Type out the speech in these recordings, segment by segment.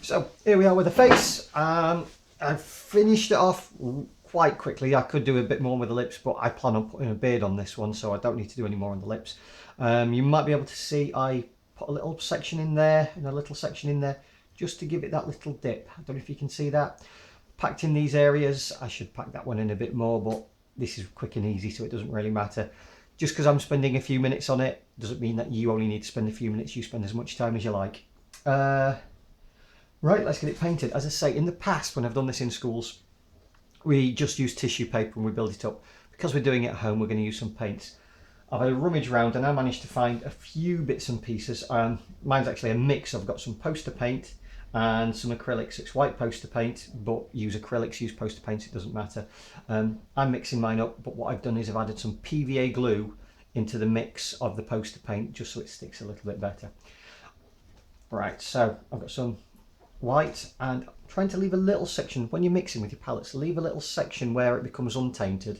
So here we are with the face. I've finished it off quite quickly. I could do a bit more with the lips, but I plan on putting a beard on this one, so I don't need to do any more on the lips. You might be able to see I put a little section in there and a little section in there just to give it that little dip. I don't know if you can see that. Packed in these areas. I should pack that one in a bit more, but this is quick and easy, so it doesn't really matter. Just because I'm spending a few minutes on it doesn't mean that you only need to spend a few minutes. You spend as much time as you like. Right, let's get it painted. As I say, in the past when I've done this in schools, we just use tissue paper and we build it up. Because we're doing it at home, we're going to use some paints. I've had a rummage round and I managed to find a few bits and pieces. Mine's actually a mix. I've got some poster paint and some acrylics. It's white poster paint, but use acrylics, use poster paints, it doesn't matter. I'm mixing mine up, but what I've done is I've added some PVA glue into the mix of the poster paint just so it sticks a little bit better. Right, so I've got some white and trying to leave a little section when you're mixing with your palettes, leave a little section where it becomes untainted,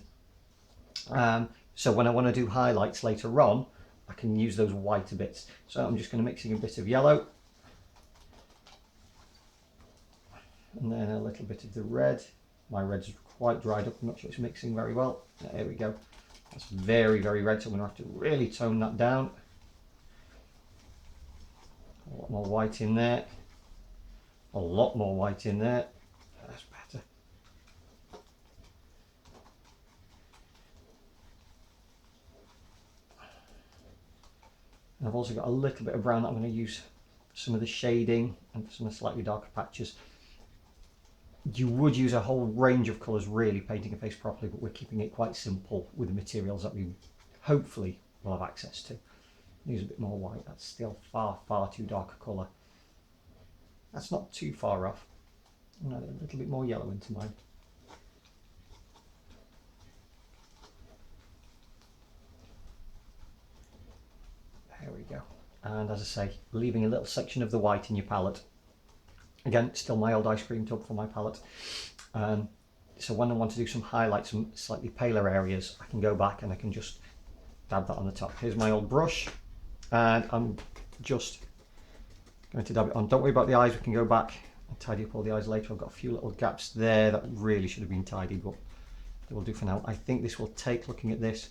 so when I want to do highlights later on I can use those whiter bits. So I'm just going to mix in a bit of yellow and then a little bit of the red. My red's quite dried up, I'm not sure it's mixing very well. There we go, that's very red, so I'm going to have to really tone that down. A lot more white in there. A lot more white in there. That's better. And I've also got a little bit of brown that I'm going to use for some of the shading and for some of the slightly darker patches. You would use a whole range of colours really painting a face properly, but we're keeping it quite simple with the materials that we hopefully will have access to. Use a bit more white. That's still far too dark a colour. That's not too far off. I'm going to add a little bit more yellow into mine. There we go. And as I say, leaving a little section of the white in your palette. Again, still my old ice cream tub for my palette. So when I want to do some highlights, some slightly paler areas, I can go back and I can just dab that on the top. Here's my old brush, and I'm just going to dab it on. Don't worry about the eyes, we can go back and tidy up all the eyes later. I've got a few little gaps there that really should have been tidied, but they will do for now. I think this will take, looking at this,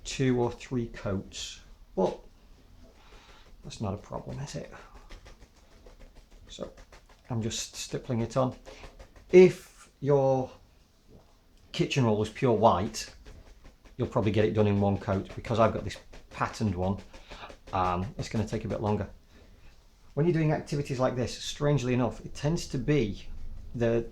2 or 3 coats, but that's not a problem, is it? So I'm just stippling it on. If your kitchen roll was pure white, you'll probably get it done in 1 coat. Because I've got this patterned one, it's going to take a bit longer. When you're doing activities like this, strangely enough, it tends to be the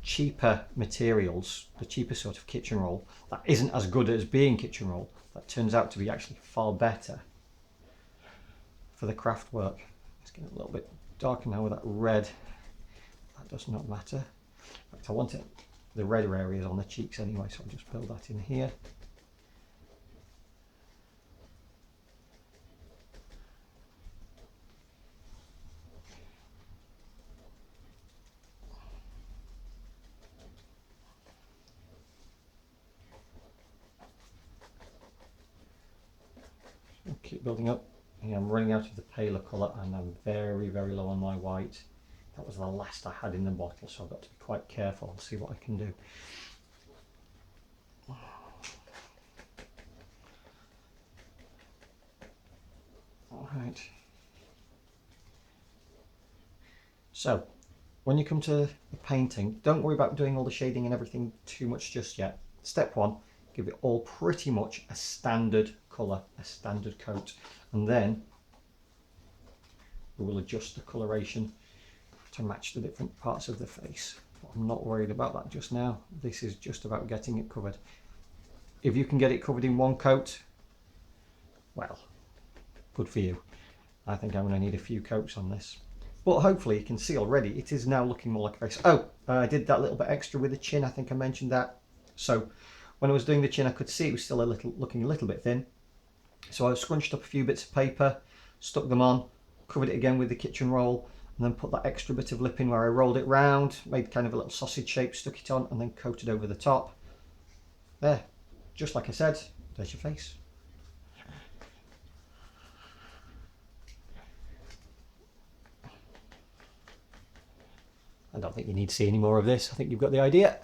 cheaper materials, the cheaper sort of kitchen roll that isn't as good as being kitchen roll, that turns out to be actually far better for the craft work. It's getting a little bit darker now with that red. That does not matter. In fact, I want the redder areas on the cheeks anyway, so I'll just build that in here. Keep building up. Yeah, I'm running out of the paler colour and I'm very low on my white. That was the last I had in the bottle, so I've got to be quite careful and see what I can do. Alright. So, when you come to the painting, don't worry about doing all the shading and everything too much just yet. Step 1, give it all pretty much a standard colour, a standard coat, and then we will adjust the coloration to match the different parts of the face. But I'm not worried about that just now. This is just about getting it covered. If you can get it covered in 1 coat, well, good for you. I think I'm going to need a few coats on this. But hopefully you can see already it is now looking more like a face. Oh, I did that little bit extra with the chin. I think I mentioned that. So when I was doing the chin, I could see it was still looking a little bit thin. So I scrunched up a few bits of paper, stuck them on, covered it again with the kitchen roll, and then put that extra bit of lip in where I rolled it round, made kind of a little sausage shape, stuck it on, and then coated over the top. There, just like I said, there's your face. I don't think you need to see any more of this. I think you've got the idea.